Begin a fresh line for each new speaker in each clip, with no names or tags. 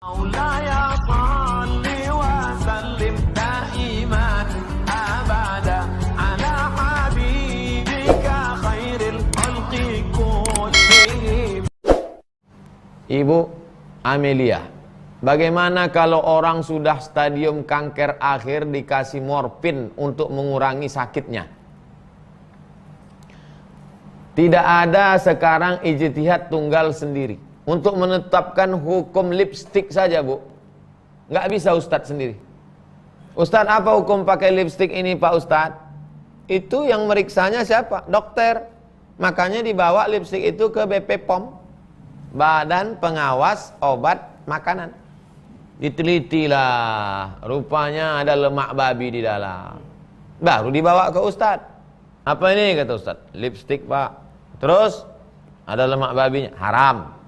مولاي صل وسلم دائما أبدا على حبيبك خير الخلق كلهم.
Ibu Amelia, bagaimana kalau orang sudah stadium kanker akhir dikasih morfin untuk mengurangi sakitnya? Tidak ada sekarang ijtihad tunggal sendiri untuk menetapkan hukum lipstik saja, Bu. Nggak bisa Ustadz sendiri. Ustadz, apa hukum pakai lipstik ini, Pak Ustadz? Itu yang meriksanya siapa? Dokter. Makanya dibawa lipstik itu ke BP POM, Badan Pengawas Obat Makanan. Ditelitilah, rupanya ada lemak babi di dalam. Baru dibawa ke Ustadz. Apa ini, kata Ustadz? Lipstik, Pak. Terus ada lemak babinya, haram.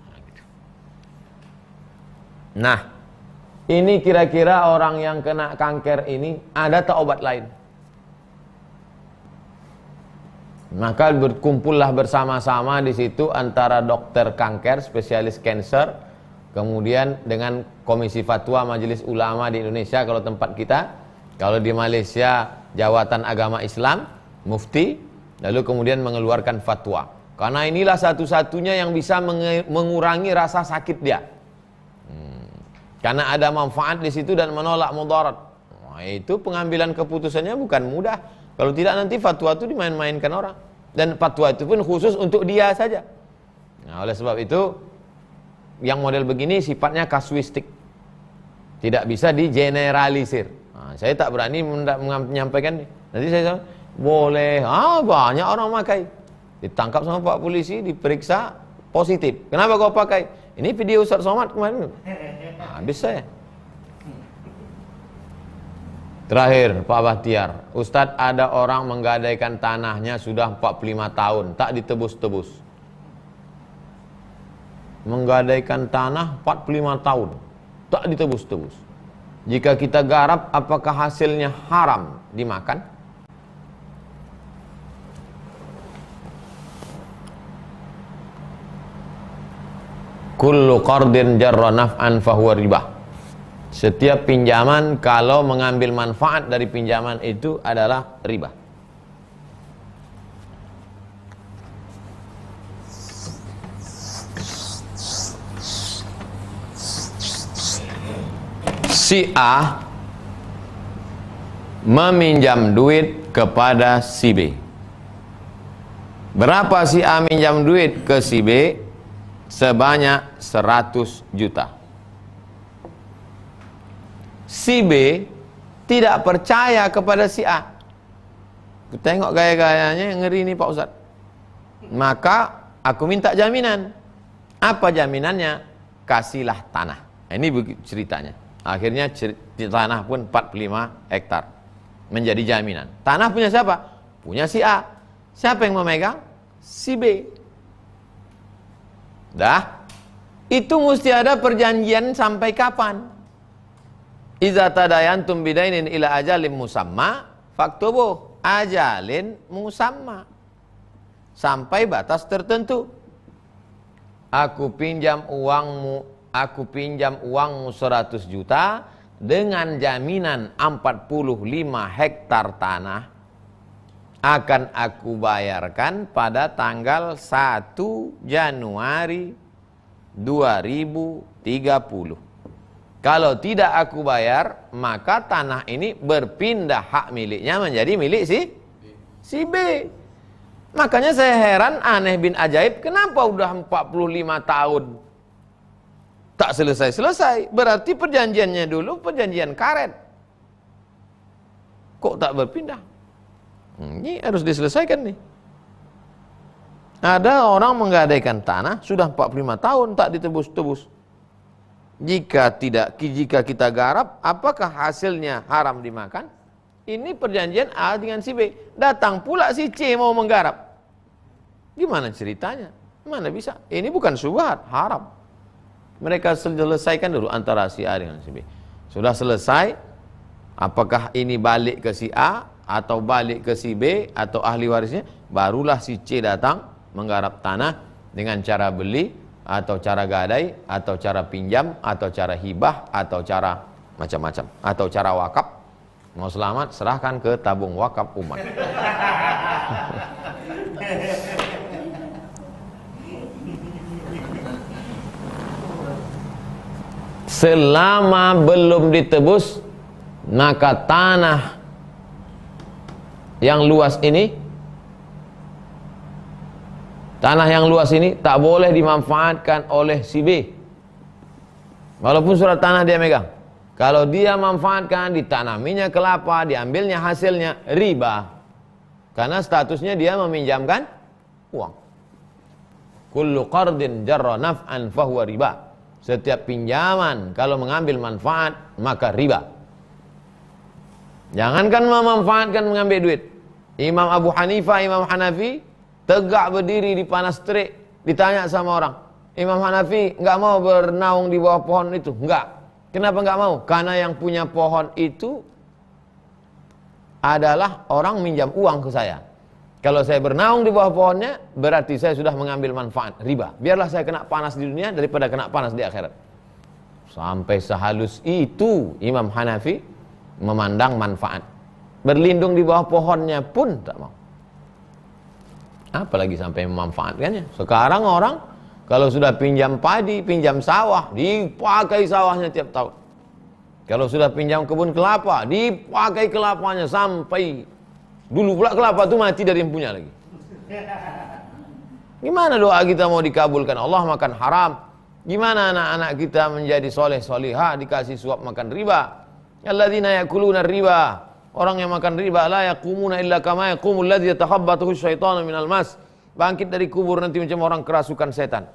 Nah, ini kira-kira orang yang kena kanker ini ada tak obat lain? Maka berkumpullah bersama-sama di situ antara dokter kanker, spesialis cancer, kemudian dengan Komisi Fatwa Majelis Ulama di Indonesia kalau tempat kita, kalau di Malaysia Jawatan Agama Islam, Mufti, lalu kemudian mengeluarkan fatwa. Karena inilah satu-satunya yang bisa mengurangi rasa sakit dia. Karena ada manfaat di situ dan menolak mudarat. Nah, itu pengambilan keputusannya bukan mudah. Kalau tidak nanti fatwa itu dimain-mainkan orang. Dan fatwa itu pun khusus untuk dia saja. Nah, oleh sebab itu yang model begini sifatnya kasuistik. Tidak bisa digeneralisir. Nah, saya tak berani menyampaikan. Nanti saya boleh, banyak orang pakai. Ditangkap sama Pak Polisi, diperiksa positif. Kenapa kau pakai? Ini video Ustaz Somad kemarin. Habis saya. Terakhir, Pak Bahtiar, Ustadz, ada orang menggadaikan tanahnya sudah 45 tahun, tak ditebus-tebus. Menggadaikan tanah 45 tahun, tak ditebus-tebus. Jika kita garap, apakah hasilnya haram dimakan? Kullu qardin jarra naf'an fahuwa ribah. Setiap pinjaman kalau mengambil manfaat dari pinjaman itu adalah riba. Si A meminjam duit kepada si B. Berapa si A minjam duit ke si B? Sebanyak 100 juta. Si B tidak percaya kepada si A. Tengok gaya-gayanya, ngeri nih Pak Ustadz. Maka aku minta jaminan. Apa jaminannya? Kasihlah tanah. Ini ceritanya. Akhirnya tanah pun 45 hektar menjadi jaminan. Tanah punya siapa? Punya si A. Siapa yang memegang? Si B. Dah, itu mesti ada perjanjian sampai kapan? Iza tadayantum bidainin ila ajalin musamma faktubuh, ajalin musamma, sampai batas tertentu. Aku pinjam uangmu 100 juta dengan jaminan 45 hektar tanah akan aku bayarkan pada tanggal 1 Januari 2030. Kalau tidak aku bayar, maka tanah ini berpindah hak miliknya menjadi milik si B. Makanya saya heran, aneh bin ajaib, kenapa udah 45 tahun tak selesai-selesai? Berarti perjanjiannya dulu perjanjian karet. Kok tak berpindah? Ini harus diselesaikan nih. Ada orang menggadaikan tanah sudah 45 tahun tak ditebus-tebus. Jika kita garap, apakah hasilnya haram dimakan? Ini perjanjian A dengan si B. Datang pula si C mau menggarap. Gimana ceritanya? Mana bisa? Ini bukan syubhat, haram. Mereka selesaikan dulu antara si A dengan si B. Sudah selesai, apakah ini balik ke si A atau balik ke si B atau ahli warisnya, barulah si C datang menggarap tanah dengan cara beli atau cara gadai, atau cara pinjam, atau cara hibah, atau cara macam-macam, atau cara wakaf. Mau selamat, serahkan ke tabung wakaf umat. Selama belum ditebus, maka tanah yang luas ini, tak boleh dimanfaatkan oleh si B. Walaupun surat tanah dia megang. Kalau dia manfaatkan, ditanaminya kelapa, diambilnya hasilnya, riba. Karena statusnya dia meminjamkan uang. Kullu qardin jarra naf'an fahuwa riba. Setiap pinjaman kalau mengambil manfaat, maka riba. Jangankan memanfaatkan mengambil duit. Imam Abu Hanifah, Imam Hanafi tegak berdiri di panas terik, ditanya sama orang, Imam Hanafi enggak mau bernaung di bawah pohon itu. Enggak. Kenapa enggak mau? Karena yang punya pohon itu adalah orang minjam uang ke saya. Kalau saya bernaung di bawah pohonnya, berarti saya sudah mengambil manfaat, riba. Biarlah saya kena panas di dunia daripada kena panas di akhirat. Sampai sehalus itu Imam Hanafi memandang manfaat. Berlindung di bawah pohonnya pun tak mau. Apalagi sampai memanfaatkannya. Sekarang orang kalau sudah pinjam padi, pinjam sawah, dipakai sawahnya tiap tahun. Kalau sudah pinjam kebun kelapa, dipakai kelapanya sampai dulu pula kelapa itu mati dari yang punya lagi. Gimana doa kita mau dikabulkan? Allah makan haram. Gimana anak-anak kita menjadi soleh solihah dikasih suap makan riba? Alladzina yakuluna riba. Orang yang makan riba la yaqumuna illa kama yaqumul ladzi yatakhabbathu syaitanu minal mas. Bangkit dari kubur nanti macam orang kerasukan setan.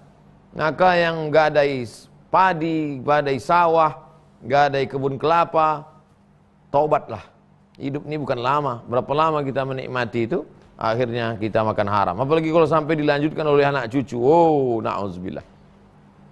Maka yang gadai padi, gadai sawah, gadai kebun kelapa, taubatlah. Hidup ini bukan lama. Berapa lama kita menikmati itu, akhirnya kita makan haram. Apalagi kalau sampai dilanjutkan oleh anak cucu. Oh, na'udzubillah.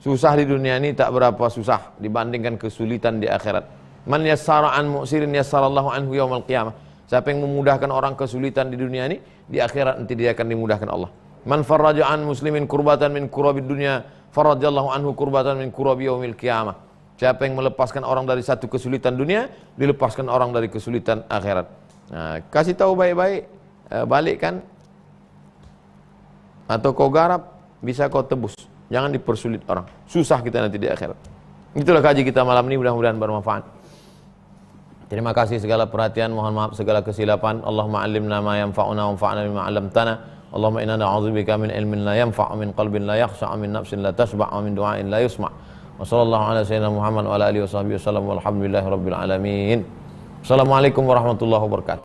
Susah di dunia ini tak berapa susah dibandingkan kesulitan di akhirat. Man yassara an mu'sirin yassarallahu anhu yaumal qiyamah. Siapa yang memudahkan orang kesulitan di dunia ini, di akhirat nanti dia akan dimudahkan Allah. Man farraja an muslimin kurbatan min kurabid dunya, farrajallahu anhu kurbatan min kurabi yaumil qiyamah. Siapa yang melepaskan orang dari satu kesulitan dunia, dilepaskan orang dari kesulitan akhirat. Nah, kasih tahu baik-baik, balikkan atau kau garap, bisa kau tebus. Jangan dipersulit orang. Susah kita nanti di akhirat. Itulah kaji kita malam ini, mudah-mudahan bermanfaat. Terima kasih segala perhatian, mohon maaf segala kesilapan. Allahumma 'allimna ma yanfa'una wanfa'na bima 'allamtana. Allahumma inna na'udzubika min ilmin la yanfa', min qalbin la yakhsha', min nafsin la tashba', min du'ain la yusma'. Wa sallallahu ala sayyidina Muhammad wa ala alihi wa sahbihi wasallam walhamdulillahi rabbil alamin. Assalamualaikum warahmatullahi wabarakatuh.